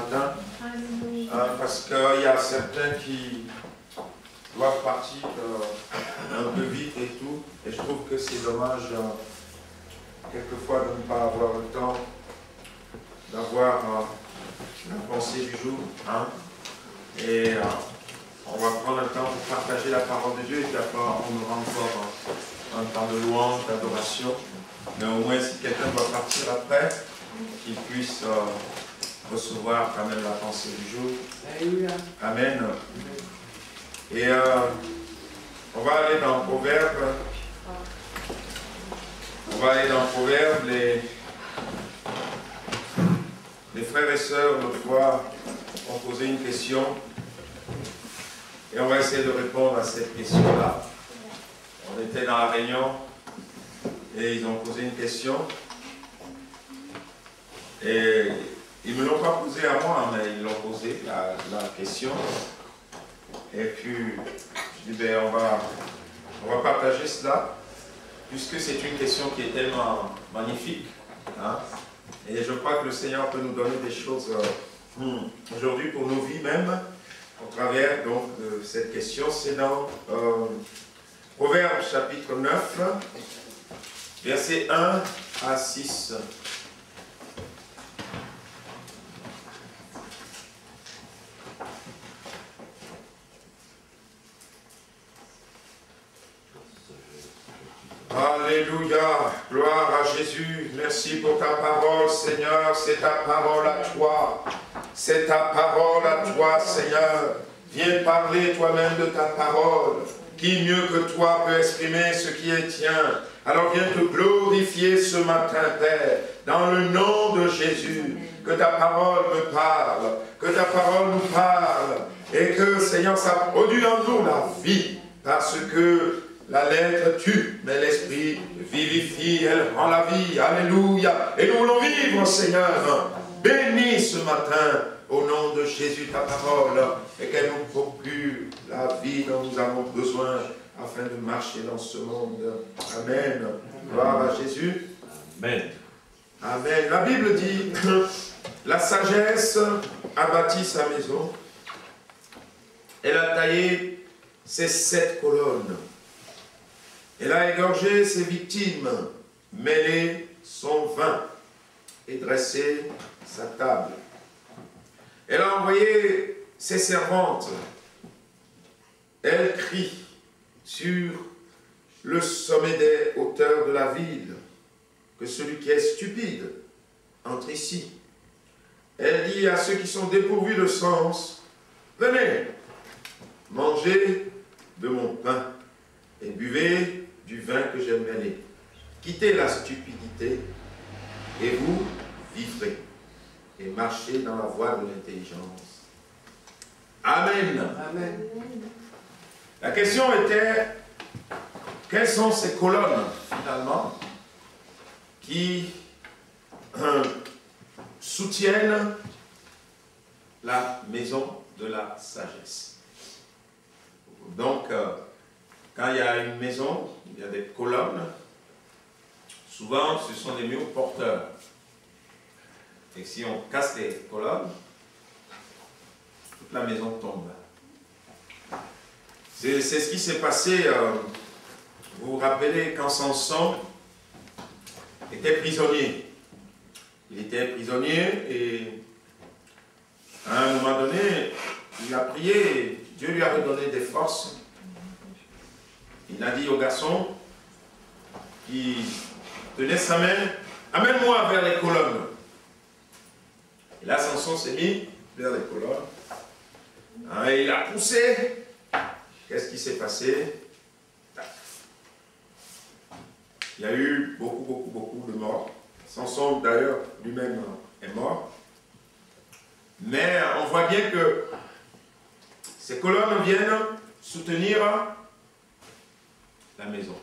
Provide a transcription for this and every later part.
matin, parce qu'il y a certains qui doivent partir un peu vite et tout, et je trouve que c'est dommage quelquefois de ne pas avoir le temps d'avoir la pensée du jour, hein, et on va prendre le temps pour partager la parole de Dieu, et puis après on aura encore un temps de louange, d'adoration, mais au moins si quelqu'un doit partir après, qu'il puisse recevoir quand même la pensée du jour. Amen. Et on va aller dans Proverbe. On va aller dans Proverbe. Les frères et sœurs, l'autre fois, ont posé une question. Et on va essayer de répondre à cette question-là. On était dans la réunion et ils ont posé une question. Et ils ne me l'ont pas posée à moi, mais ils l'ont posé, la question. Et puis, je dis, ben, on va partager cela, puisque c'est une question qui est tellement magnifique. Hein? Et je crois que le Seigneur peut nous donner des choses aujourd'hui pour nos vies même, au travers donc, de cette question. C'est dans Proverbe chapitre 9, versets 1 à 6. Alléluia, gloire à Jésus, merci pour ta parole Seigneur, c'est ta parole à toi, c'est ta parole à toi Seigneur, viens parler toi-même de ta parole, qui mieux que toi peut exprimer ce qui est tien, alors viens te glorifier ce matin Père, dans le nom de Jésus, que ta parole me parle, que ta parole nous parle, et que Seigneur ça produit en nous la vie, parce que la lettre tue, mais l'esprit vivifie, elle rend la vie. Alléluia. Et nous voulons vivre, Seigneur. Bénis ce matin, au nom de Jésus, ta parole, et qu'elle nous procure la vie dont nous avons besoin, afin de marcher dans ce monde. Amen. Gloire à Jésus. Amen. Amen. La Bible dit, la sagesse a bâti sa maison. Elle a taillé ses 7 colonnes. Elle a égorgé ses victimes, mêlé son vin et dressé sa table. Elle a envoyé ses servantes. Elle crie sur le sommet des hauteurs de la ville que celui qui est stupide entre ici. Elle dit à ceux qui sont dépourvus de sens, venez, mangez de mon pain et buvez du vin que j'ai mêlé. Quittez la stupidité et vous vivrez et marchez dans la voie de l'intelligence. Amen. Amen. La question était, quelles sont ces colonnes finalement qui soutiennent la maison de la sagesse? Donc, quand il y a une maison, il y a des colonnes. Souvent, ce sont des murs porteurs. Et si on casse les colonnes, toute la maison tombe. C'est ce qui s'est passé, vous vous rappelez, quand Samson était prisonnier. Il était prisonnier et à un moment donné, il a prié, Dieu lui a redonné des forces. Il a dit au garçon qui tenait sa main, amène-moi vers les colonnes. Et là, Samson s'est mis vers les colonnes. Et il a poussé. Qu'est-ce qui s'est passé? Il y a eu beaucoup de morts. Samson, d'ailleurs, lui-même est mort. Mais on voit bien que ces colonnes viennent soutenir la maison.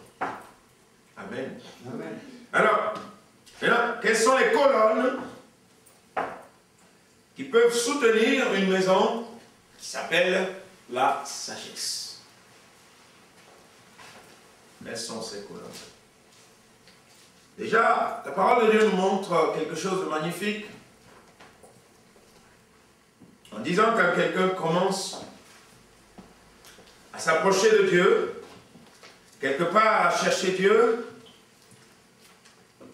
Amen. Amen. Alors, maintenant, quelles sont les colonnes qui peuvent soutenir une maison qui s'appelle la sagesse? Quelles sont ces colonnes? Déjà, la parole de Dieu nous montre quelque chose de magnifique. disant quand quelqu'un commence à s'approcher de Dieu, quelque part à chercher Dieu,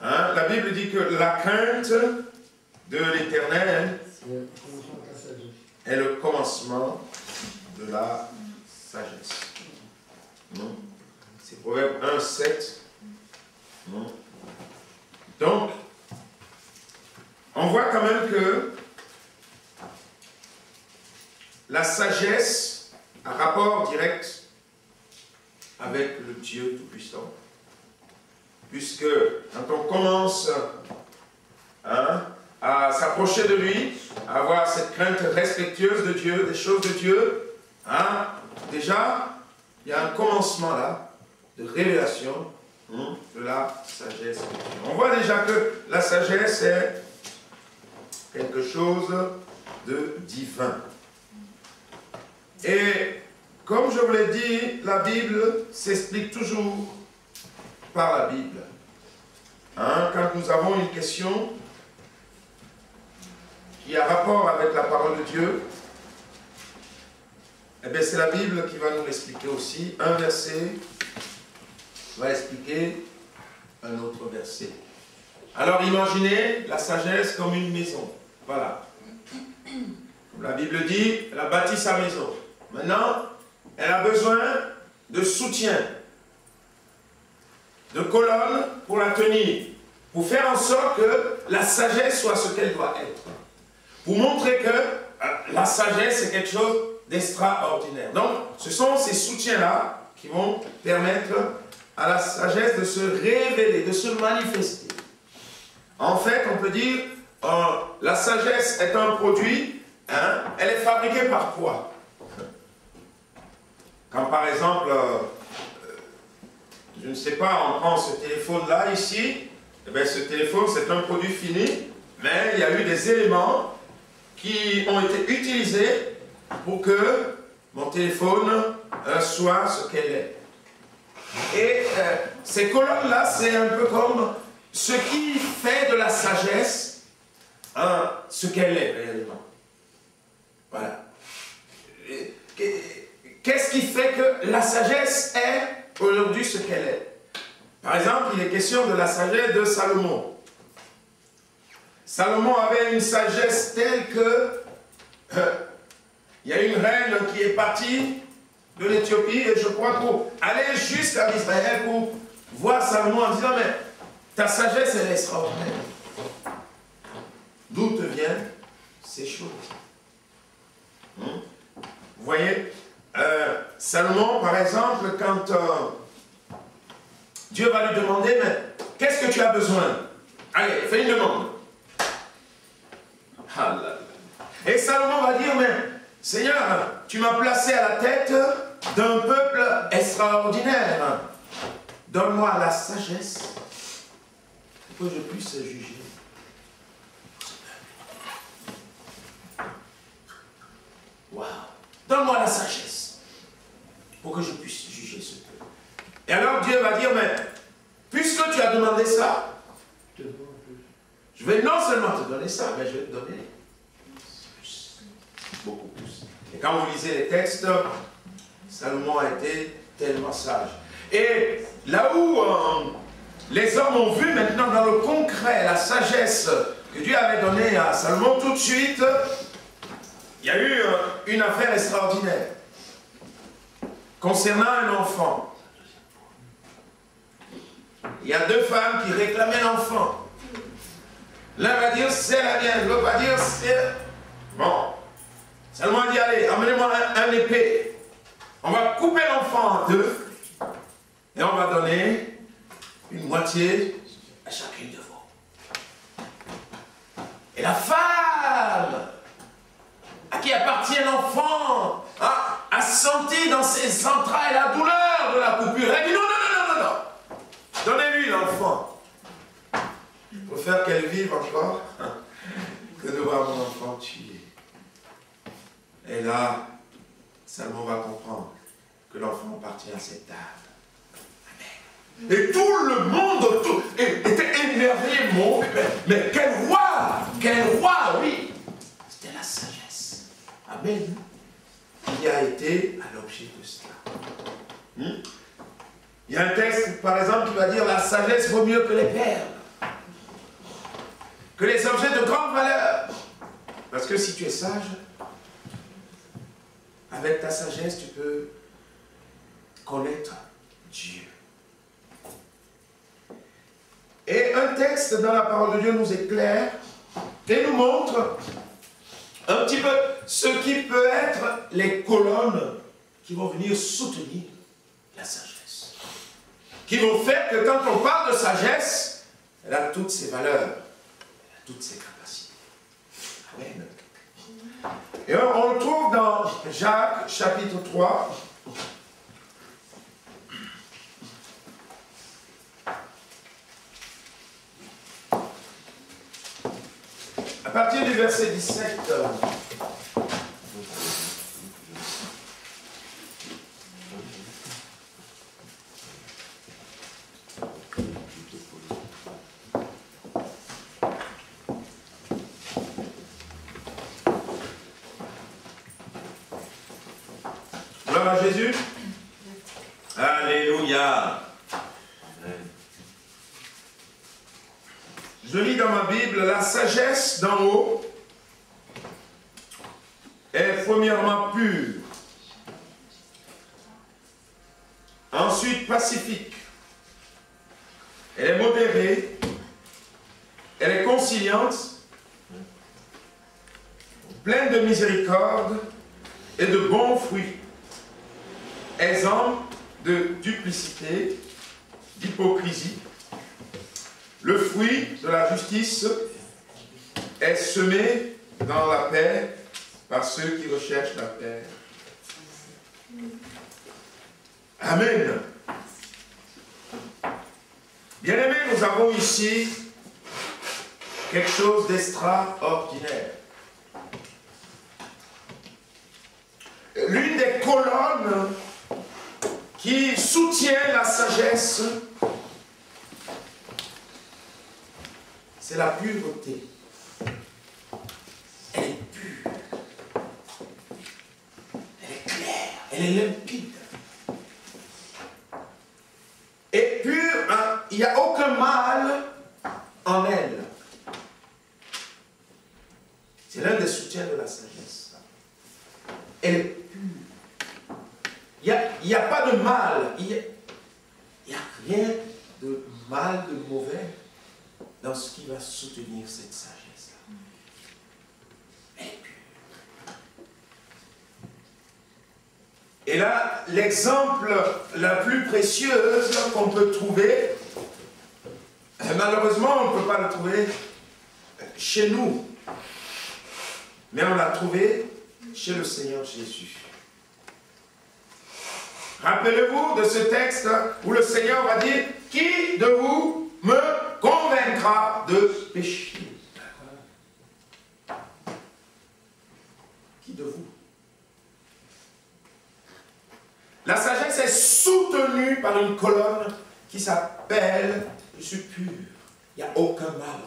hein, la Bible dit que la crainte de l'Éternel est le commencement de la sagesse. C'est Proverbe 1, 7. Donc, on voit quand même que la sagesse a rapport direct avec le Dieu Tout-Puissant. Puisque quand on commence à s'approcher de lui, à avoir cette crainte respectueuse de Dieu, des choses de Dieu, déjà, il y a un commencement là, de révélation de la sagesse de Dieu. On voit déjà que la sagesse est quelque chose de divin. Et comme je vous l'ai dit, la Bible s'explique toujours par la Bible. Quand nous avons une question qui a rapport avec la parole de Dieu, eh bien c'est la Bible qui va nous l'expliquer aussi. Un verset va expliquer un autre verset. Alors imaginez la sagesse comme une maison. Voilà. Comme la Bible dit, elle a bâti sa maison. Maintenant, elle a besoin de soutien, de colonnes pour la tenir, pour faire en sorte que la sagesse soit ce qu'elle doit être. Pour montrer que la sagesse est quelque chose d'extraordinaire. Donc, ce sont ces soutiens-là qui vont permettre à la sagesse de se révéler, de se manifester. En fait, on peut dire, la sagesse est un produit, elle est fabriquée par quoi? Quand par exemple, je ne sais pas, on prend ce téléphone-là ici, eh bien, ce téléphone c'est un produit fini, mais il y a eu des éléments qui ont été utilisés pour que mon téléphone soit ce qu'elle est. Et ces colonnes-là, c'est un peu comme ce qui fait de la sagesse ce qu'elle est réellement. Voilà. Qu'est-ce qui fait que la sagesse est aujourd'hui ce qu'elle est? Par exemple, il est question de la sagesse de Salomon. Salomon avait une sagesse telle que il y a une reine qui est partie de l'Éthiopie, et je crois pour aller jusqu'à Israël pour voir Salomon en disant, mais ta sagesse elle est extraordinaire. D'où te viennent ces choses? Vous voyez, Salomon, par exemple, quand Dieu va lui demander, mais qu'est-ce que tu as besoin? Allez, fais une demande. Et Salomon va dire, mais Seigneur, tu m'as placé à la tête d'un peuple extraordinaire. Donne-moi la sagesse pour que je puisse juger. Waouh! Donne-moi la sagesse pour que je puisse juger ce peuple. Et alors Dieu va dire, mais puisque tu as demandé ça, je vais non seulement te donner ça, mais je vais te donner plus, beaucoup plus. Et quand vous lisez les textes, Salomon a été tellement sage. Et là où les hommes ont vu maintenant dans le concret la sagesse que Dieu avait donnée à Salomon, tout de suite, il y a eu une affaire extraordinaire concernant un enfant. Il y a deux femmes qui réclamaient l'enfant. L'un va dire c'est la mienne, l'autre va dire c'est... Bon. Salomon a dit allez, amenez-moi un épée. On va couper l'enfant en deux et on va donner une moitié à chacune de vous. Et la femme à qui appartient l'enfant a senti dans ses entrailles la douleur de la coupure. Elle dit non, non, non, non, non, non. Donnez-lui l'enfant. Je préfère qu'elle vive encore que de voir mon enfant tué. Et là, Salomon va comprendre que l'enfant appartient à cette dame. Amen. Et tout le monde était émerveillé. Mais quel roi, oui. C'était la sagesse. Amen. Qui a été à l'objet de cela. Il y a un texte, par exemple, qui va dire la sagesse vaut mieux que les perles, que les objets de grande valeur. Parce que si tu es sage, avec ta sagesse, tu peux connaître Dieu. Et un texte dans la parole de Dieu nous éclaire et nous montre un petit peu ce qui peut être les colonnes qui vont venir soutenir la sagesse. Qui vont faire que quand on parle de sagesse, elle a toutes ses valeurs, elle a toutes ses capacités. Amen. Et on le trouve dans Jacques chapitre 3. À partir du verset 17, gloire à Jésus. Alléluia. Je lis dans ma Bible, la sagesse d'en haut est premièrement pure, ensuite pacifique, elle est modérée, elle est conciliante, pleine de miséricorde et de bons fruits, exempte de duplicité, d'hypocrisie. Le fruit de la justice est semé dans la paix par ceux qui recherchent la paix. Amen. Bien-aimés, nous avons ici quelque chose d'extraordinaire. L'une des colonnes qui soutient la sagesse, c'est la pureté. Elle est pure. Elle est claire. Elle est limpide. Et pure, hein, il n'y a aucun mal en elle. C'est l'un des soutiens de la sagesse. Elle est pure. Il n'y a pas de mal. Il n'y a rien de mal, de mauvais dans ce qui va soutenir cette sagesse-là. Elle est pure. Et là, l'exemple la plus précieuse qu'on peut trouver, malheureusement, on ne peut pas le trouver chez nous, mais on l'a trouvé chez le Seigneur Jésus. Rappelez-vous de ce texte où le Seigneur va dire « Qui de vous me convaincra de péché ?» Qui de vous? La sagesse est soutenue par une colonne qui s'appelle « Je suis pur, il n'y a aucun mal en moi. »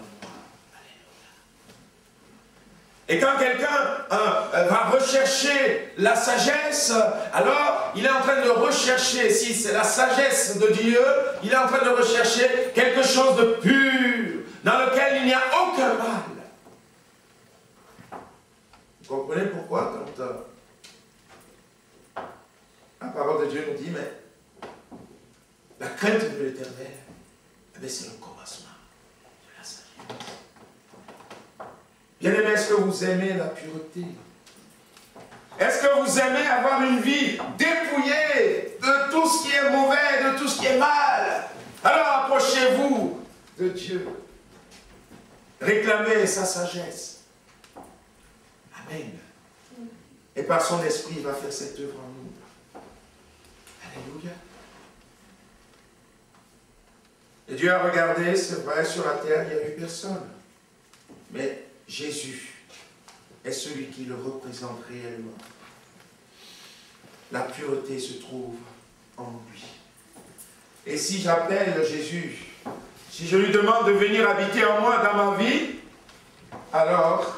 Et quand quelqu'un va rechercher la sagesse, alors il est en train de rechercher, si c'est la sagesse de Dieu, il est en train de rechercher quelque chose de pur, dans lequel il n'y a aucun mal. Vous comprenez pourquoi quand la parole de Dieu nous dit, mais la crainte de l'Éternel, c'est le commencement de la sagesse. Bien-aimés, est-ce que vous aimez la pureté? Est-ce que vous aimez avoir une vie dépouillée de tout ce qui est mauvais, de tout ce qui est mal? Alors approchez-vous de Dieu. Réclamez sa sagesse. Amen. Et par son esprit, il va faire cette œuvre en nous. Alléluia. Et Dieu a regardé, c'est vrai, sur la terre, il n'y a eu personne. Mais Jésus est celui qui le représente réellement. La pureté se trouve en lui. Et si j'appelle Jésus, si je lui demande de venir habiter en moi dans ma vie, alors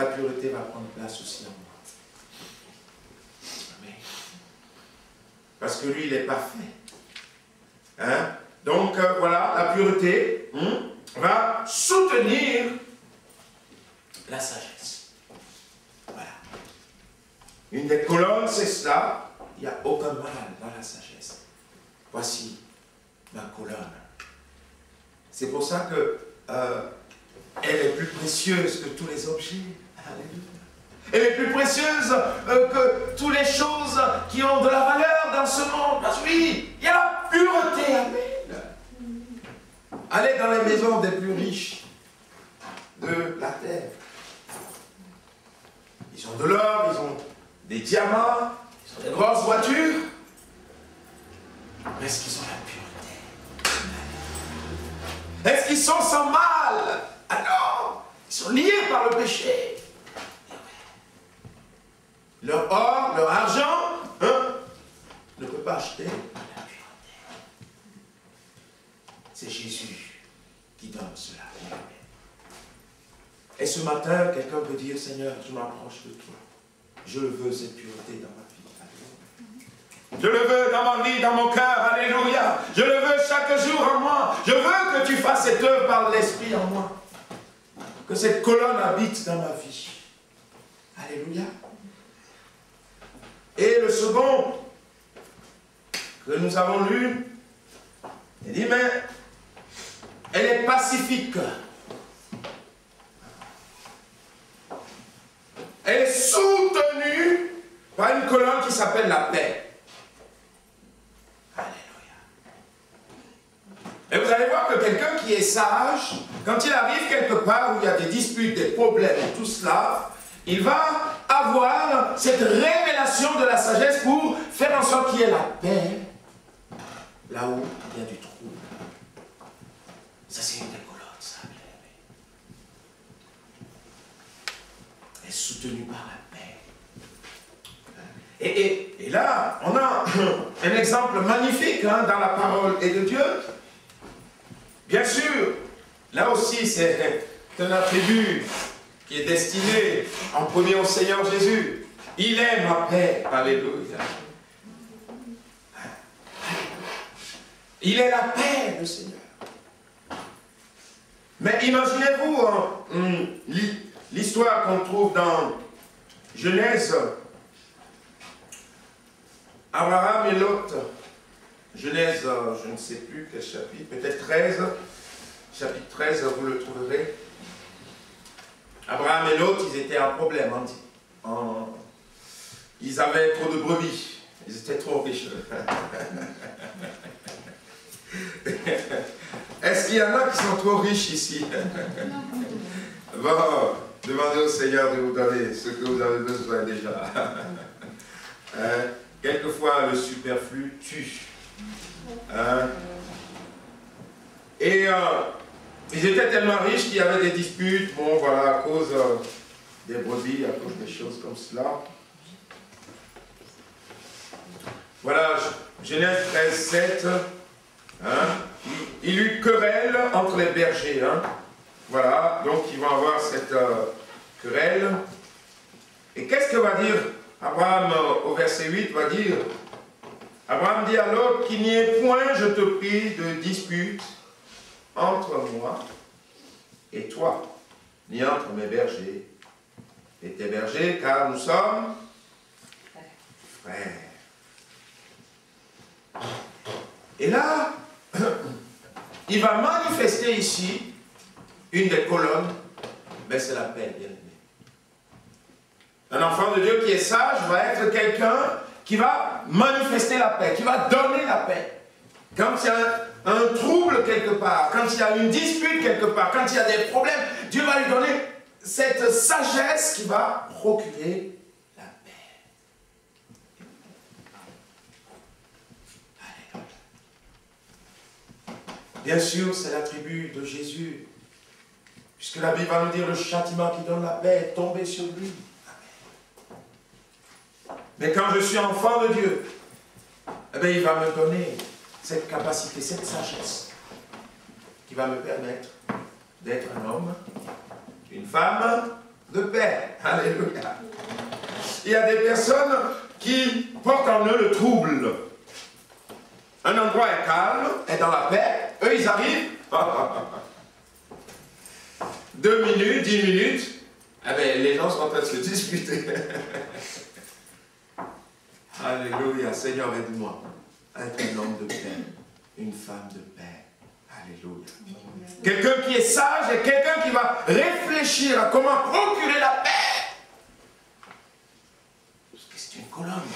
la pureté va prendre place aussi en moi. Amen. Parce que lui, il est parfait. Hein? Donc, voilà, la pureté va soutenir la sagesse. Voilà. Une des colonnes, c'est cela. Il n'y a aucun mal dans la sagesse. Voici ma colonne. C'est pour ça que elle est plus précieuse que tous les objets. Alléluia. Elle est plus précieuse que toutes les choses qui ont de la valeur dans ce monde. Parce que oui, il y a la pureté. Amen. Allez dans les maisons des plus riches de la terre. Ils ont de l'or, ils ont des diamants, ils ont des grosses voitures. Mais est-ce qu'ils ont la pureté? Est-ce qu'ils sont sans mal? Ah non, ils sont liés par le péché. Leur or, leur argent, ne peut pas acheter la pureté. C'est Jésus qui donne cela. Et ce matin, quelqu'un peut dire, Seigneur, je m'approche de toi. Je veux cette pureté dans ma vie. Je le veux dans ma vie, dans mon cœur. Alléluia. Je le veux chaque jour en moi. Je veux que tu fasses cette œuvre par l'Esprit en moi. Que cette colonne habite dans ma vie. Alléluia. Et le second que nous avons lu, il dit, mais elle est pacifique. Elle est soutenue par une colonne qui s'appelle la paix. Alléluia. Et vous allez voir que quelqu'un qui est sage, quand il arrive quelque part où il y a des disputes, des problèmes et tout cela, il va avoir cette révélation de la sagesse pour faire en sorte qu'il y ait la paix là où il y a du trouble. Ça, c'est une des colonnes, ça, bien aimé. Elle est soutenue par la paix. Et là, on a un exemple magnifique dans la parole et de Dieu. Bien sûr, là aussi, c'est un attribut qui est destiné en premier au Seigneur Jésus. Il est ma paix. Alléluia. Il est la paix, le Seigneur. Mais imaginez-vous l'histoire qu'on trouve dans Genèse. Abraham et Lot. Genèse, je ne sais plus quel chapitre, peut-être 13. Chapitre 13, vous le trouverez. Abraham et Lot, ils étaient en problème. Ils avaient trop de brebis. Ils étaient trop riches. Est-ce qu'il y en a qui sont trop riches ici? Bon, demandez au Seigneur de vous donner ce que vous avez besoin déjà. Quelquefois, le superflu tue. Et ils étaient tellement riches qu'il y avait des disputes, bon voilà, à cause des brebis, à cause des choses comme cela. Voilà, Genèse 13, 7. Il y eut querelle entre les bergers. Voilà, donc ils vont avoir cette querelle. Et qu'est-ce que va dire Abraham au verset 8? Va dire, Abraham dit à Lot, qu'il n'y ait point, je te prie, de dispute entre moi et toi, ni entre mes bergers et tes bergers, car nous sommes frères. Et là, il va manifester ici une des colonnes, mais c'est la paix, bien aimé. Un enfant de Dieu qui est sage va être quelqu'un qui va manifester la paix, qui va donner la paix. Quand il y a un trouble quelque part, quand il y a une dispute quelque part, quand il y a des problèmes, Dieu va lui donner cette sagesse qui va procurer la paix. Alléluia. Bien sûr, c'est l'attribut de Jésus, puisque la Bible va nous dire le châtiment qui donne la paix est tombé sur lui. Mais quand je suis enfant de Dieu, eh bien, il va me donner cette capacité, cette sagesse qui va me permettre d'être un homme, une femme, de paix. Alléluia. Il y a des personnes qui portent en eux le trouble. Un endroit est calme, est dans la paix. Eux, ils arrivent. 2 minutes, 10 minutes. Eh bien, les gens sont en train de se disputer. Alléluia. Seigneur, aide-moi. Être un homme de paix. Une femme de paix. Alléluia. Quelqu'un qui est sage et quelqu'un qui va réfléchir à comment procurer la paix. Parce que c'est une colonne.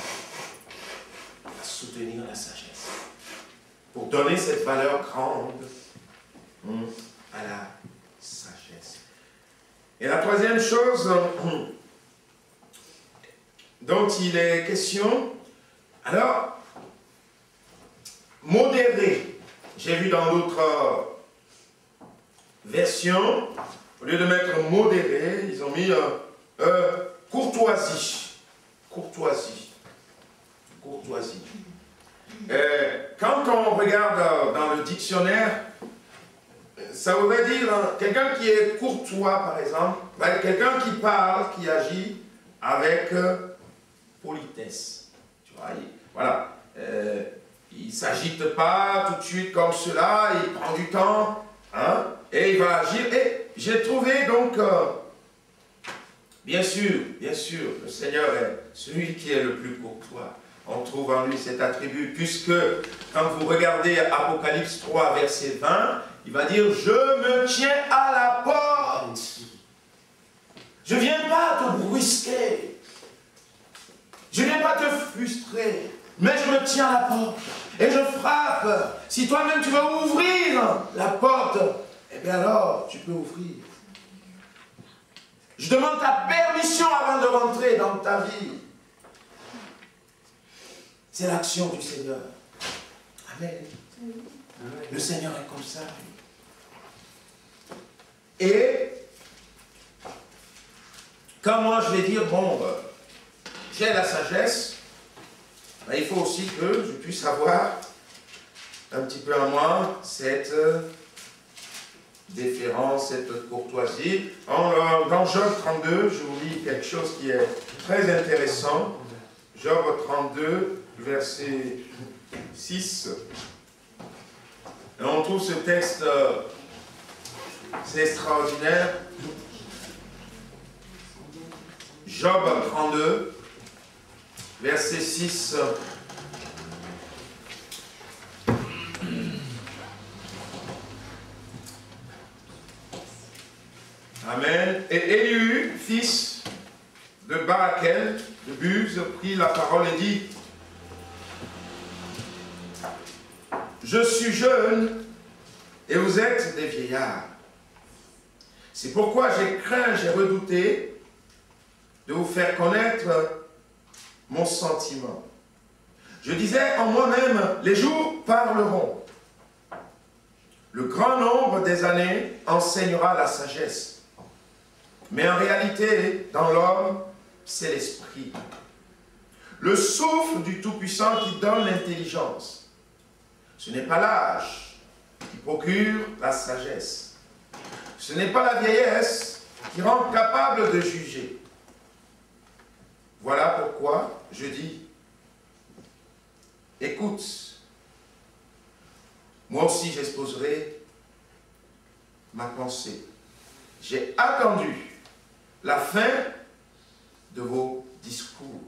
À soutenir la sagesse. Pour donner cette valeur grande à la sagesse. Et la troisième chose dont il est question, alors, modéré. J'ai vu dans d'autres versions, au lieu de mettre modéré, ils ont mis courtoisie. Courtoisie. Courtoisie. Quand on regarde dans le dictionnaire, ça voudrait dire quelqu'un qui est courtois, par exemple, quelqu'un qui parle, qui agit avec politesse. Tu vois, voilà. Il ne s'agite pas tout de suite comme cela, il prend du temps, hein, et il va agir. Et j'ai trouvé donc, bien sûr, le Seigneur est celui qui est le plus courtois. On trouve en lui cet attribut, puisque quand vous regardez Apocalypse 3, verset 20, il va dire « Je me tiens à la porte. Je ne viens pas te brusquer. Je ne viens pas te frustrer. Mais je me tiens à la porte. Et je frappe. Si toi-même tu veux ouvrir la porte, eh bien alors tu peux ouvrir. Je demande ta permission avant de rentrer dans ta vie. » C'est l'action du Seigneur. Amen. Le Seigneur est comme ça. Et quand moi je vais dire, bon, j'ai la sagesse, ben, il faut aussi que je puisse avoir un petit peu en moi cette déférence, cette courtoisie. Dans Job 32, je vous lis quelque chose qui est très intéressant. Job 32, verset 6. Et on trouve ce texte, c'est extraordinaire. Job 32, verset 6. Amen. Et Élu, fils de Barakel, de Buz, prit la parole et dit: Je suis jeune et vous êtes des vieillards. C'est pourquoi j'ai craint, j'ai redouté de vous faire connaître mon sentiment. Je disais en moi-même, les jours parleront. Le grand nombre des années enseignera la sagesse. Mais en réalité, dans l'homme, c'est l'esprit. Le souffle du Tout-Puissant qui donne l'intelligence. Ce n'est pas l'âge qui procure la sagesse. Ce n'est pas la vieillesse qui rend capable de juger. Voilà pourquoi je dis, écoute, moi aussi j'exposerai ma pensée. J'ai attendu la fin de vos discours.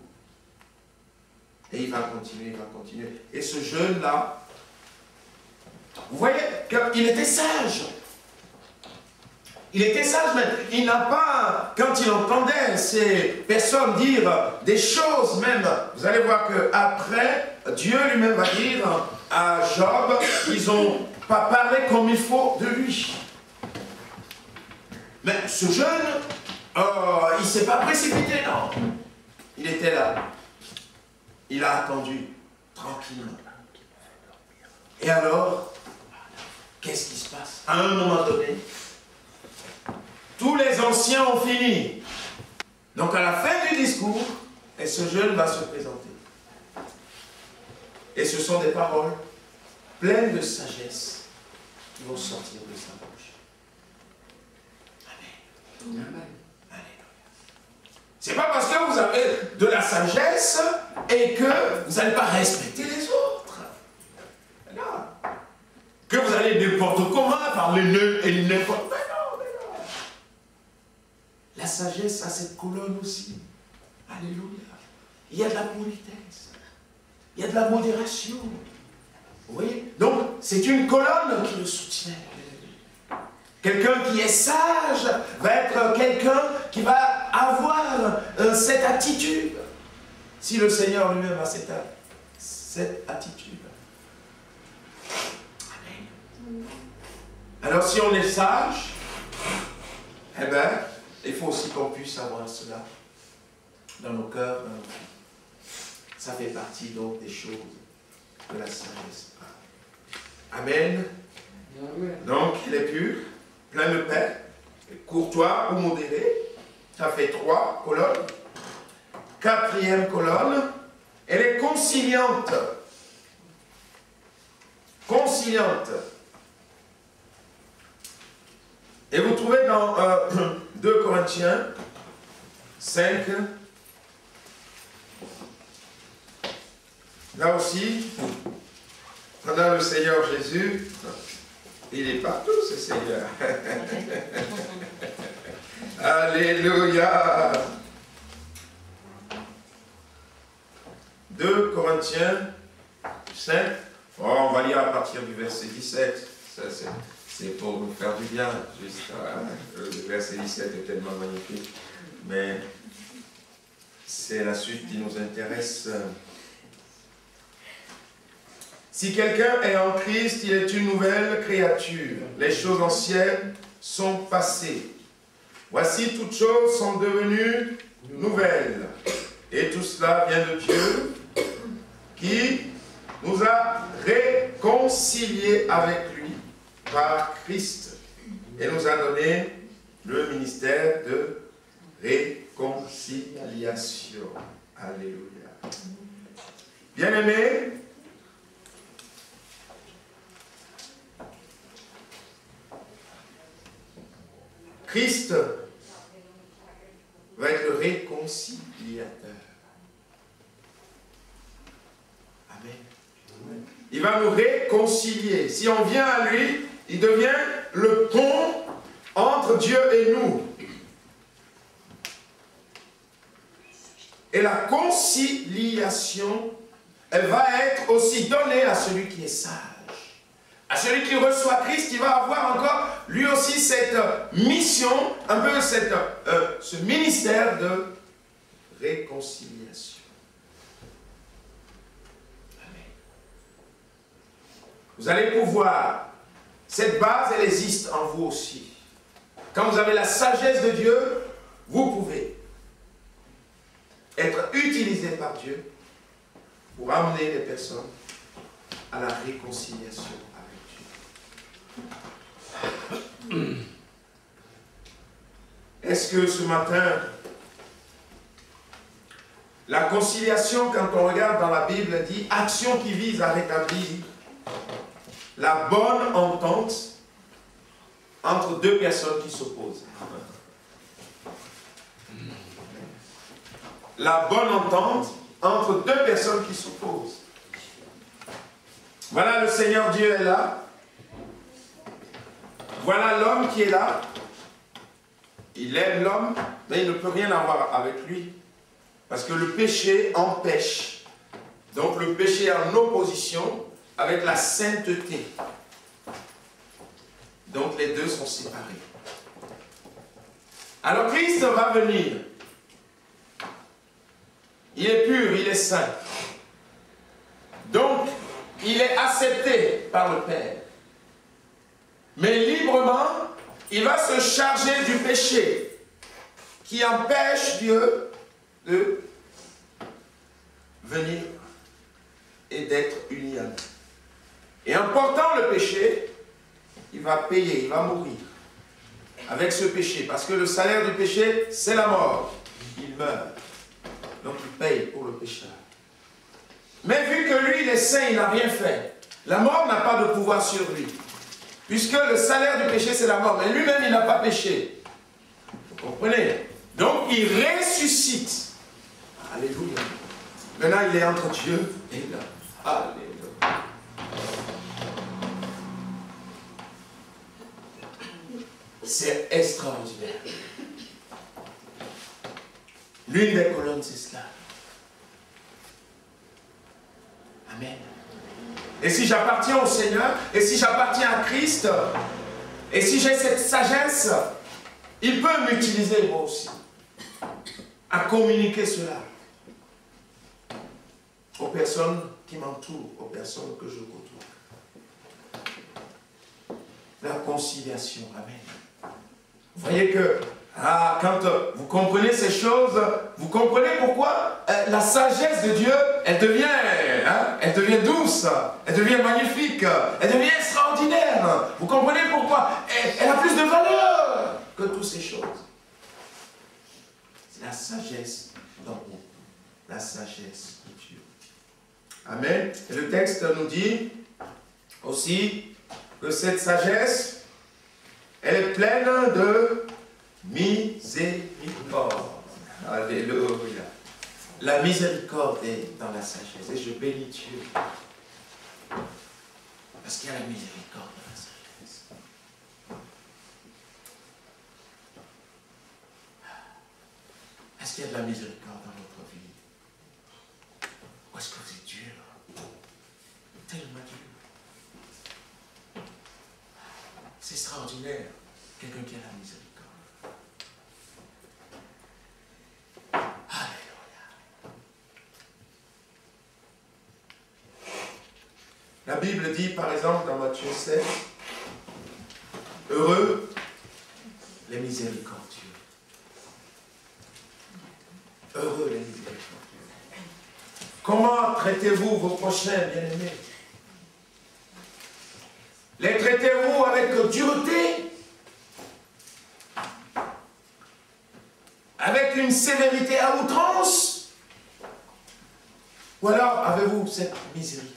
Et il va continuer, il va continuer. Et ce jeune-là, vous voyez qu'il était sage. Il était sage, mais il n'a pas, quand il entendait ces personnes dire des choses même, vous allez voir qu'après, Dieu lui-même va dire à Job, ils n'ont pas parlé comme il faut de lui. Mais ce jeune, il ne s'est pas précipité, non. Il était là. Il a attendu, tranquillement. Et alors, qu'est-ce qui se passe? À un moment donné, tous les anciens ont fini. Donc à la fin du discours, et ce jeune va se présenter. Et ce sont des paroles pleines de sagesse qui vont sortir de sa bouche. Amen. Amen. Alléluia. avez de la sagesse et que vous n'allez pas respecter les autres. Non. Que vous allez n'importe comment, parler n'importe quoi. Mais non. La sagesse a cette colonne aussi. Alléluia. Il y a de la politesse. Il y a de la modération. Vous voyez? Donc, c'est une colonne qui le soutient. Quelqu'un qui est sage va être quelqu'un qui va avoir cette attitude. Si le Seigneur lui-même a cette attitude. Amen. Alors si on est sage, eh bien, il faut aussi qu'on puisse avoir cela dans nos cœurs, dans nos vies. Ça fait partie donc des choses de la sagesse. Amen. Amen. Donc, il est pur, plein de paix, courtois ou modéré. Ça fait 3 colonnes. 4e colonne, elle est conciliante. Conciliante. Et vous trouvez dans 2 Corinthiens 5, là aussi, pendant le Seigneur Jésus, il est partout ce Seigneur. Alléluia. 2 Corinthiens 5, on va lire à partir du verset 17. C'est pour nous faire du bien. Juste, le verset 17 est tellement magnifique. Mais c'est la suite qui nous intéresse. Si quelqu'un est en Christ, il est une nouvelle créature. Les choses anciennes sont passées. Voici, toutes choses sont devenues nouvelles. Et tout cela vient de Dieu, qui nous a réconciliés avec lui par Christ et nous a donné le ministère de réconciliation. Alléluia. Bien-aimés, Christ va être le réconciliateur. Amen. Il va nous réconcilier. Si on vient à lui, il devient le pont entre Dieu et nous. Et la conciliation, elle va être aussi donnée à celui qui est sage. À celui qui reçoit Christ, il va avoir encore lui aussi cette mission, un peu ce ministère de réconciliation. Amen. Vous allez pouvoir, cette base, elle existe en vous aussi. Quand vous avez la sagesse de Dieu, vous pouvez être utilisé par Dieu pour amener les personnes à la réconciliation avec Dieu. Est-ce que ce matin, la conciliation, quand on regarde dans la Bible, dit action qui vise à rétablir la bonne entente entre deux personnes qui s'opposent. La bonne entente entre deux personnes qui s'opposent. Voilà, le Seigneur Dieu est là. Voilà l'homme qui est là. Il aime l'homme, mais il ne peut rien avoir avec lui. Parce que le péché empêche. Donc le péché est en opposition avec la sainteté. Donc les deux sont séparés. Alors Christ va venir. Il est pur, il est saint. Donc, il est accepté par le Père. Mais librement, il va se charger du péché qui empêche Dieu de venir et d'être uni à nous. Et en portant le péché, il va payer, il va mourir avec ce péché. Parce que le salaire du péché, c'est la mort. Il meurt. Donc il paye pour le pécheur. Mais vu que lui, il est saint, il n'a rien fait. La mort n'a pas de pouvoir sur lui. Puisque le salaire du péché, c'est la mort. Mais lui-même, il n'a pas péché. Vous comprenez? Donc il ressuscite. Alléluia. Maintenant, il est entre Dieu et l'homme. Alléluia. C'est extraordinaire. L'une des colonnes, c'est cela. Amen. Et si j'appartiens au Seigneur, et si j'appartiens à Christ, et si j'ai cette sagesse, il peut m'utiliser moi aussi à communiquer cela aux personnes qui m'entourent, aux personnes que je côtoie. La conciliation, amen. Vous voyez que quand vous comprenez ces choses, vous comprenez pourquoi la sagesse de Dieu, elle devient douce, elle devient magnifique, elle devient extraordinaire. Vous comprenez pourquoi elle a plus de valeur que toutes ces choses. C'est la sagesse d'en haut, la sagesse de Dieu. Amen. Et le texte nous dit aussi que cette sagesse, elle est pleine de miséricorde. Alléluia. La miséricorde est dans la sagesse. Et je bénis Dieu. Parce qu'il y a la miséricorde dans la sagesse. Est-ce qu'il y a de la miséricorde dans votre vie? Ou est-ce que vous êtes dur? Tellement dur. C'est extraordinaire. Quelqu'un qui a la miséricorde. Alléluia. La Bible dit, par exemple, dans Matthieu 7, heureux les miséricordieux. Heureux les miséricordieux. Comment traitez-vous vos prochains, bien-aimés? Les traitez-vous avec dureté? Avec une sévérité à outrance? Ou alors avez-vous cette miséricorde?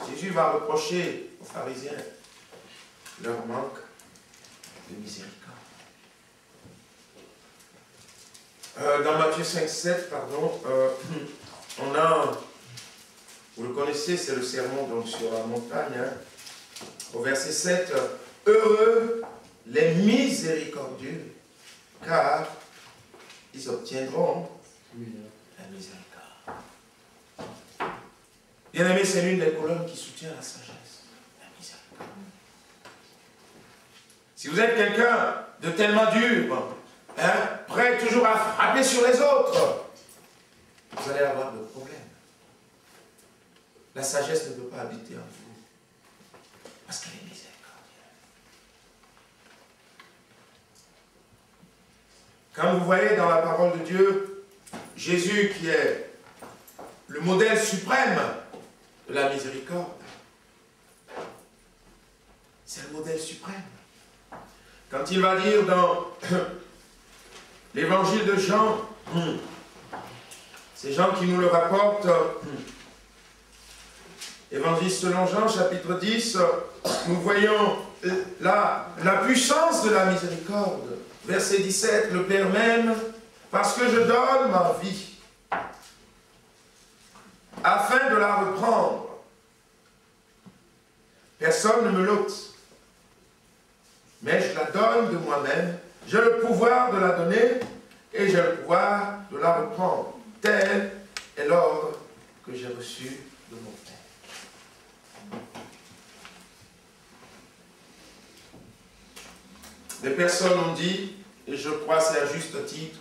Jésus va reprocher aux pharisiens leur manque de miséricorde. Dans Matthieu 5, 7, pardon, on a, vous le connaissez, c'est le sermon donc, sur la montagne, hein, au verset 7, heureux les miséricordieux, car ils obtiendront la miséricorde. Bien aimé, c'est l'une des colonnes qui soutient la sagesse, la miséricorde. Si vous êtes quelqu'un de tellement dur, prêt toujours à frapper sur les autres, vous allez avoir de problèmes. La sagesse ne peut pas habiter en vous, parce qu'elle est miséricordienne. Quand vous voyez dans la parole de Dieu, Jésus qui est le modèle suprême de la miséricorde, c'est le modèle suprême. Quand il va dire dans l'évangile de Jean, c'est Jean qui nous le rapporte, évangile selon Jean, chapitre 10, nous voyons la puissance de la miséricorde. Verset 17, le Père m'aime parce que je donne ma vie afin de la reprendre. Personne ne me l'ôte, mais je la donne de moi-même. J'ai le pouvoir de la donner et j'ai le pouvoir de la reprendre. Tel est l'ordre que j'ai reçu de mon Père. Des personnes ont dit, et je crois c'est à juste titre,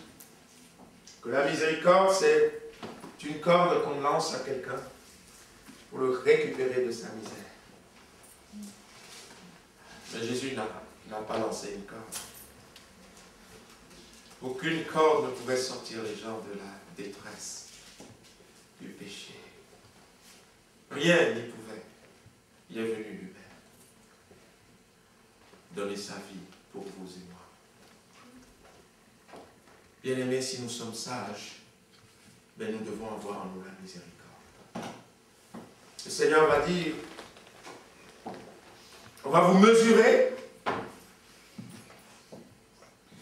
que la miséricorde c'est une corde qu'on lance à quelqu'un pour le récupérer de sa misère. Mais Jésus n'a pas lancé une corde. Aucune corde ne pouvait sortir les gens de la détresse, du péché. Rien n'y pouvait. Il est venu lui-même donner sa vie pour vous et moi. Bien-aimés, si nous sommes sages, ben nous devons avoir en nous la miséricorde. Le Seigneur va dire, on va vous mesurer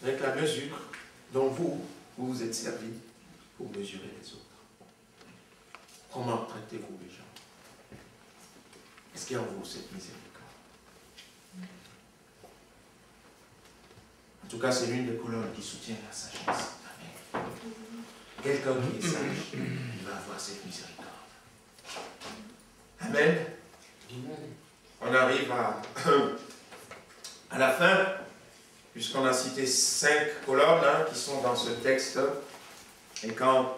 avec la mesure dont vous vous vous êtes servi pour mesurer les autres? Comment traitez-vous les gens? Est-ce qu'il y a en vous cette miséricorde? En tout cas, c'est l'une des colonnes qui soutient la sagesse. Amen. Quelqu'un qui est sage, il va avoir cette miséricorde. Amen. On arrive à la fin, puisqu'on a cité 5 colonnes qui sont dans ce texte. Et quand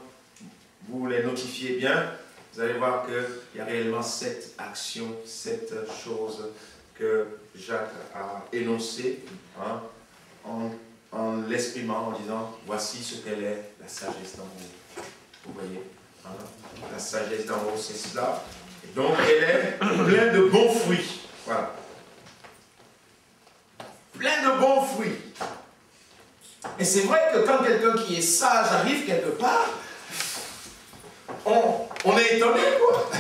vous les notifiez bien, vous allez voir qu'il y a réellement 7 actions, 7 choses que Jacques a énoncées en l'exprimant, en disant voici ce qu'elle est, la sagesse d'en haut. Vous voyez, la sagesse d'en haut, c'est cela. Et donc elle est pleine de bons fruits. Voilà. Plein de bons fruits. Et c'est vrai que quand quelqu'un qui est sage arrive quelque part, on est étonné, quoi.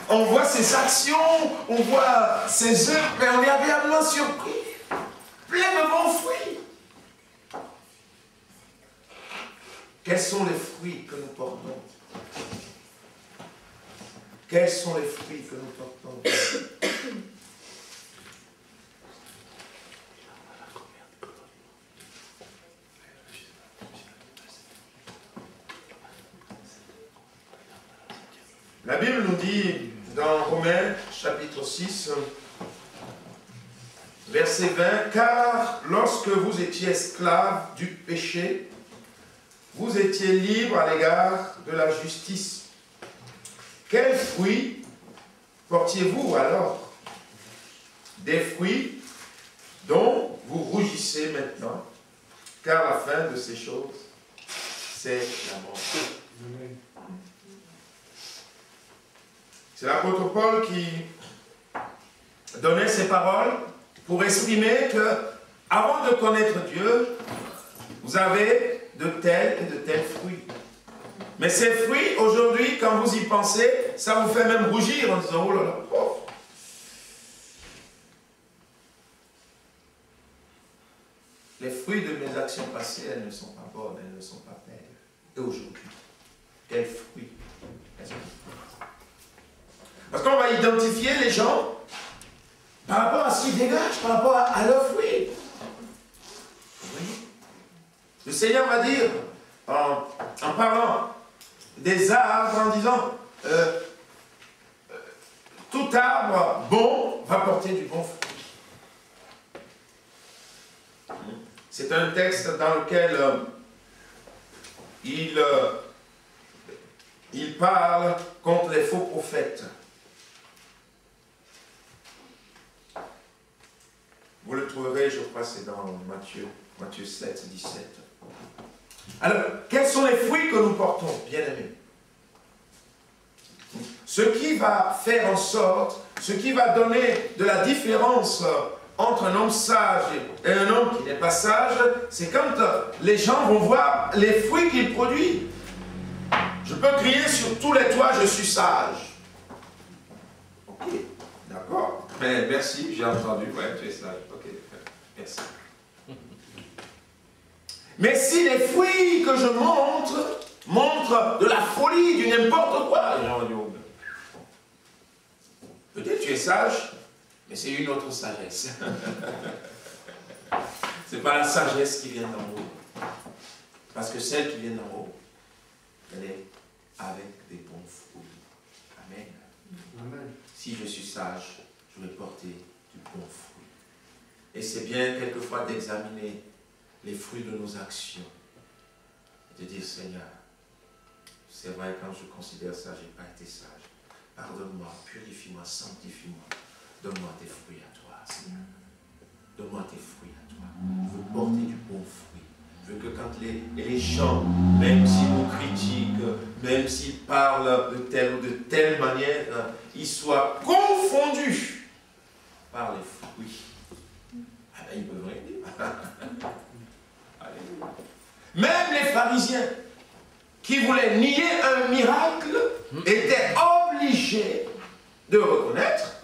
On voit ses actions, on voit ses œuvres, mais on est agréablement surpris. Plein de bons fruits. Quels sont les fruits que nous portons? Quels sont les fruits que nous portons? La Bible nous dit dans Romains chapitre 6, verset 20, « Car lorsque vous étiez esclaves du péché, vous étiez libres à l'égard de la justice. Quels fruits portiez-vous alors? Des fruits dont vous rougissez maintenant, car la fin de ces choses, c'est la mort. » C'est l'apôtre Paul qui donnait ces paroles pour exprimer que, avant de connaître Dieu, vous avez de tels et de tels fruits. Mais ces fruits, aujourd'hui, quand vous y pensez, ça vous fait même rougir en disant, oh là là, oh. Les fruits de mes actions passées, elles ne sont pas bonnes, elles ne sont pas belles. Et aujourd'hui, quels fruits elles sont? Parce qu'on va identifier les gens par rapport à ce qu'ils dégagent, par rapport à leurs fruits. Vous voyez? Le Seigneur va dire, en parlant des arbres, en disant, tout arbre bon va porter du bon fruit. C'est un texte dans lequel il parle contre les faux prophètes. Vous le trouverez, je crois, c'est dans Matthieu 7, 17. Alors, quels sont les fruits que nous portons, bien-aimés? Ce qui va faire en sorte, ce qui va donner de la différence entre un homme sage et un homme qui n'est pas sage, c'est quand les gens vont voir les fruits qu'il produit. Je peux crier sur tous les toits, je suis sage. Ok, d'accord. Mais merci, j'ai entendu, ouais, tu es sage. Ok, merci. Mais si les fruits que je montrent de la folie, du n'importe quoi, les gens vont dire, peut-être tu es sage, mais c'est une autre sagesse. Ce n'est pas la sagesse qui vient d'en haut. Parce que celle qui vient d'en haut, elle est avec des bons fruits. Amen. Amen. Si je suis sage, je vais porter du bon fruit. Et c'est bien quelquefois d'examiner les fruits de nos actions. Et de dire, Seigneur, c'est vrai, quand je considère ça, je n'ai pas été sage. Pardonne-moi, purifie-moi, sanctifie-moi. Donne-moi tes fruits à toi, Seigneur. Donne-moi tes fruits à toi. Je veux porter du bon fruit. Je veux que quand les gens, même s'ils nous critiquent, même s'ils parlent de telle ou de telle manière, ils soient confondus par les fruits. Ah ben, ils peuvent rien dire. Même les pharisiens qui voulaient nier un miracle étaient obligés de reconnaître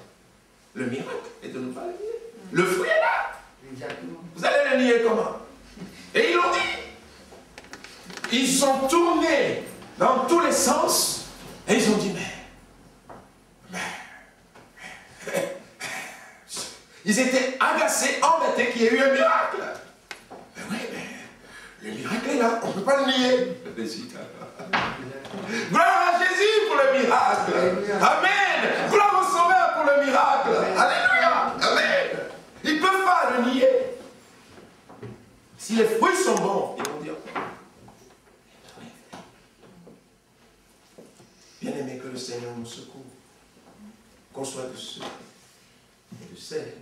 le miracle et de ne pas le nier. Le fruit est là. Vous allez le nier comment? Et ils l'ont dit. Ils ont tourné dans tous les sens et ils ont dit, mais ils étaient agacés, embêtés qu'il y ait eu un miracle. Mais oui, mais le miracle est là, on ne peut pas le nier. Gloire à Jésus pour le miracle. Amen. Gloire au Sauveur pour le miracle. Alléluia. Amen. Ils ne peuvent pas le nier. Si les fruits sont bons, ils vont dire, bien aimé, que le Seigneur nous secoue. Qu'on soit de ceux et de celles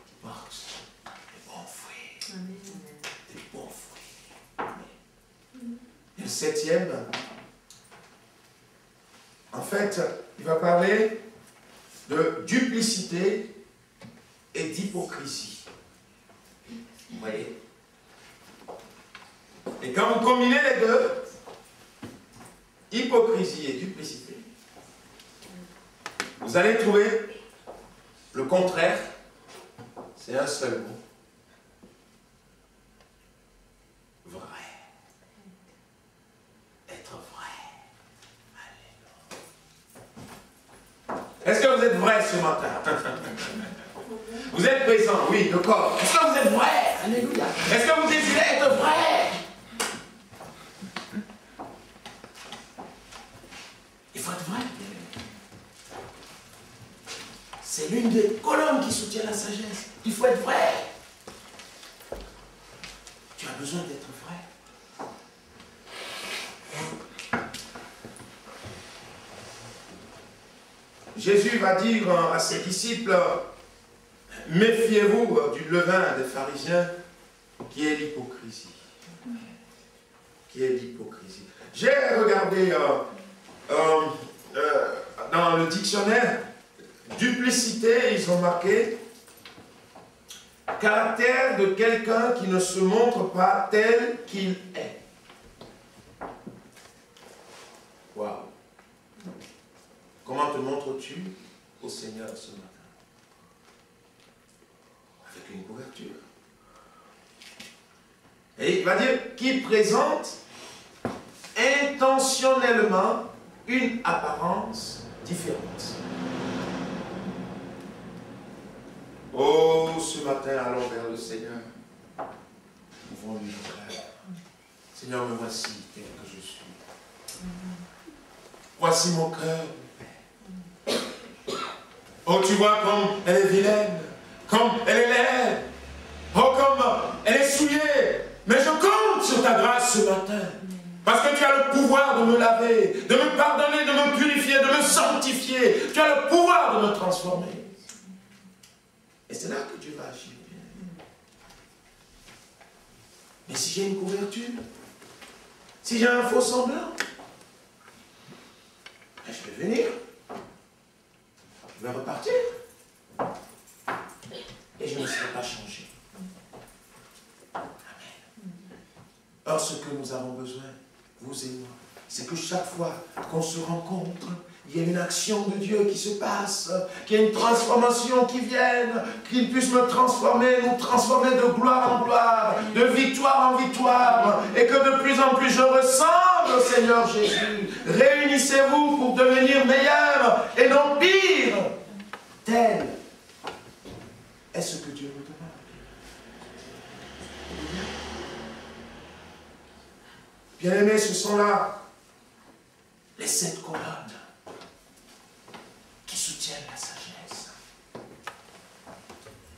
qui portent des bons fruits. Amen. Des bons fruits. Amen. Et le 7e, en fait, il va parler de duplicité et d'hypocrisie. Vous voyez? Et quand vous combinez les deux, hypocrisie et duplicité, vous allez trouver le contraire, c'est un seul mot. Vrai. Être vrai. Alléluia. Est-ce que vous êtes vrai ce matin? Vous êtes présent, oui, de corps. Est-ce que vous êtes vrai? Alléluia. Est-ce que vous désirez être vrai? Il faut être vrai. C'est l'une des colonnes qui soutient la sagesse. Il faut être vrai. Tu as besoin d'être vrai. Jésus va dire à ses disciples, méfiez-vous du levain des pharisiens qui est l'hypocrisie. Qui est l'hypocrisie. J'ai regardé dans le dictionnaire, duplicité, ils ont marqué caractère de quelqu'un qui ne se montre pas tel qu'il est. Waouh! Comment te montres-tu au Seigneur ce matin? Avec une couverture. Et il va dire qui présente intentionnellement une apparence différente. Oh, ce matin, allons vers le Seigneur. Ouvrons-lui le cœur. Seigneur, me voici tel que je suis. Voici mon cœur. Oh, tu vois comme elle est vilaine, comme elle est laide, oh, comme elle est souillée. Mais je compte sur ta grâce ce matin. Parce que tu as le pouvoir de me laver, de me pardonner, de me purifier, de me sanctifier. Tu as le pouvoir de me transformer. Et c'est là que Dieu va agir. Mais si j'ai une couverture, si j'ai un faux semblant, je vais venir. Je vais repartir. Et je ne serai pas changé. Amen. Or, ce que nous avons besoin, vous et moi, c'est que chaque fois qu'on se rencontre, il y a une action de Dieu qui se passe, qu'il y ait une transformation qui vienne, qu'il puisse me transformer, nous transformer de gloire en gloire, de victoire en victoire, et que de plus en plus je ressemble au Seigneur Jésus. Réunissez-vous pour devenir meilleur et non pire. Tel est ce que Dieu nous demande. Bien-aimés, ce sont là les 7 colonnes qui soutiennent la sagesse.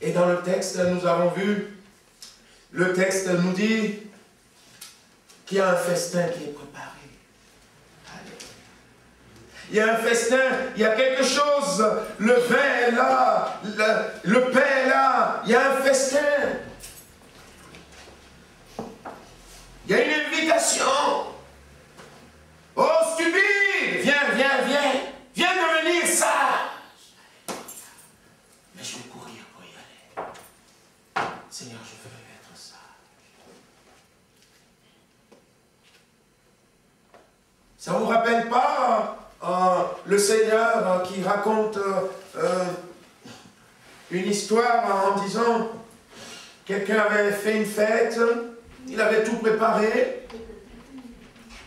Et dans le texte, nous avons vu, le texte nous dit qu'il y a un festin qui est préparé. Il y a un festin, il y a quelque chose, le vin est là, le pain est là, il y a un festin. Il y a une invitation. Oh, stupide, viens devenir sage. Mais je vais courir pour y aller. Seigneur, je veux être sage. Ça ne vous rappelle pas le Seigneur qui raconte une histoire en disant quelqu'un avait fait une fête, il avait tout préparé,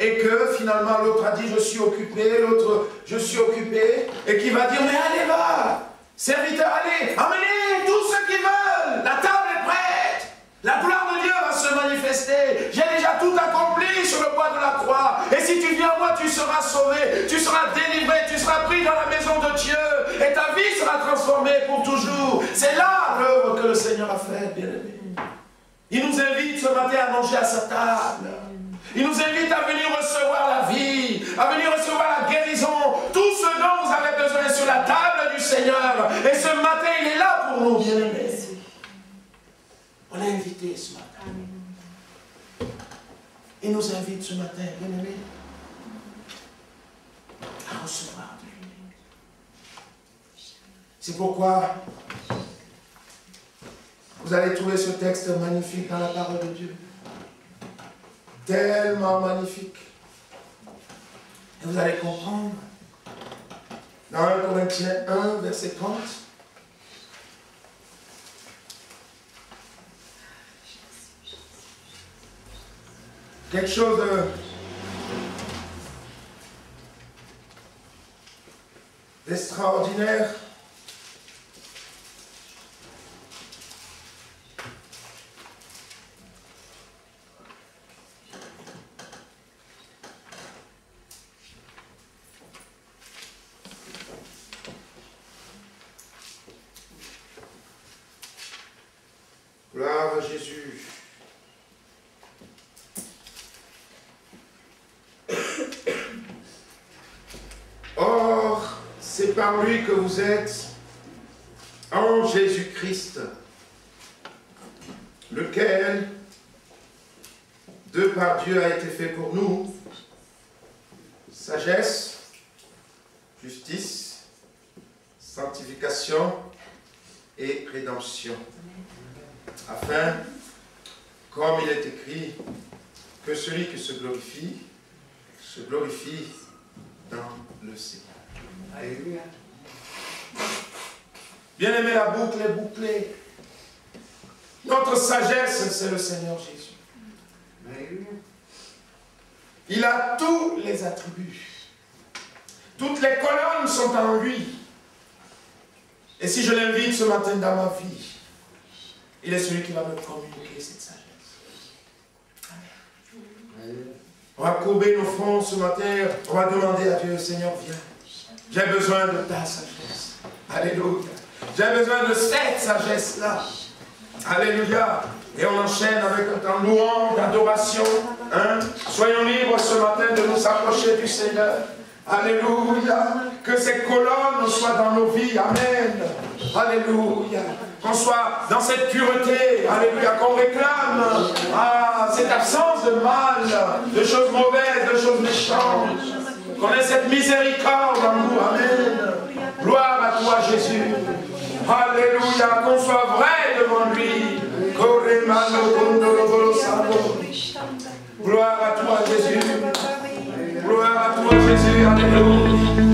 et que finalement l'autre a dit je suis occupé, l'autre je suis occupé, et qui va dire mais allez va, serviteur, allez, amenez tous ceux qui veulent, la table est prête, la gloire de Dieu va se manifester, j'ai déjà tout accompli sur le bois de la croix, et si tu viens à moi tu seras sauvé, tu seras délivré, tu seras pris dans la maison de Dieu, et ta vie sera transformée pour toujours. C'est là l'œuvre que le Seigneur a faite, bien-aimé. Il nous invite ce matin à manger à sa table. Il nous invite à venir recevoir la vie, à venir recevoir la guérison, tout ce dont vous avez besoin est sur la table du Seigneur. Et ce matin, il est là pour nous, bien-aimés. On l'a invité ce matin. Il nous invite ce matin, bien-aimés, à recevoir de lui. C'est pourquoi vous allez trouver ce texte magnifique dans la parole de Dieu. Tellement magnifique. Et vous allez comprendre. Dans 1 Corinthiens 1, verset 30. Quelque chose d'extraordinaire. Gloire à Jésus. Or, c'est par lui que vous êtes en Jésus-Christ, lequel, de par Dieu, a été fait pour nous, sagesse, justice, sanctification et rédemption. Afin, comme il est écrit, que celui qui se glorifie dans le Seigneur. Alléluia. Bien-aimé, la boucle est bouclée. Notre sagesse, c'est le Seigneur Jésus. Alléluia. Il a tous les attributs. Toutes les colonnes sont en lui. Et si je l'invite ce matin dans ma vie, il est celui qui va me communiquer cette sagesse. Amen. On va courber nos fronts ce matin. On va demander à Dieu, Seigneur, viens. J'ai besoin de ta sagesse. Alléluia. J'ai besoin de cette sagesse-là. Alléluia. Et on enchaîne avec un temps louant, d'adoration. Hein? Soyons libres ce matin de nous approcher du Seigneur. Alléluia. Que ces colonnes soient dans nos vies. Amen. Alléluia. Qu'on soit dans cette pureté. Alléluia. Qu'on réclame cette absence de mal, de choses mauvaises, de choses méchantes. Qu'on ait cette miséricorde en nous. Amen. Gloire à toi, Jésus. Alléluia. Qu'on soit vrai devant lui. Gloire à toi, Jésus. Gloire à toi, Jésus. Alléluia.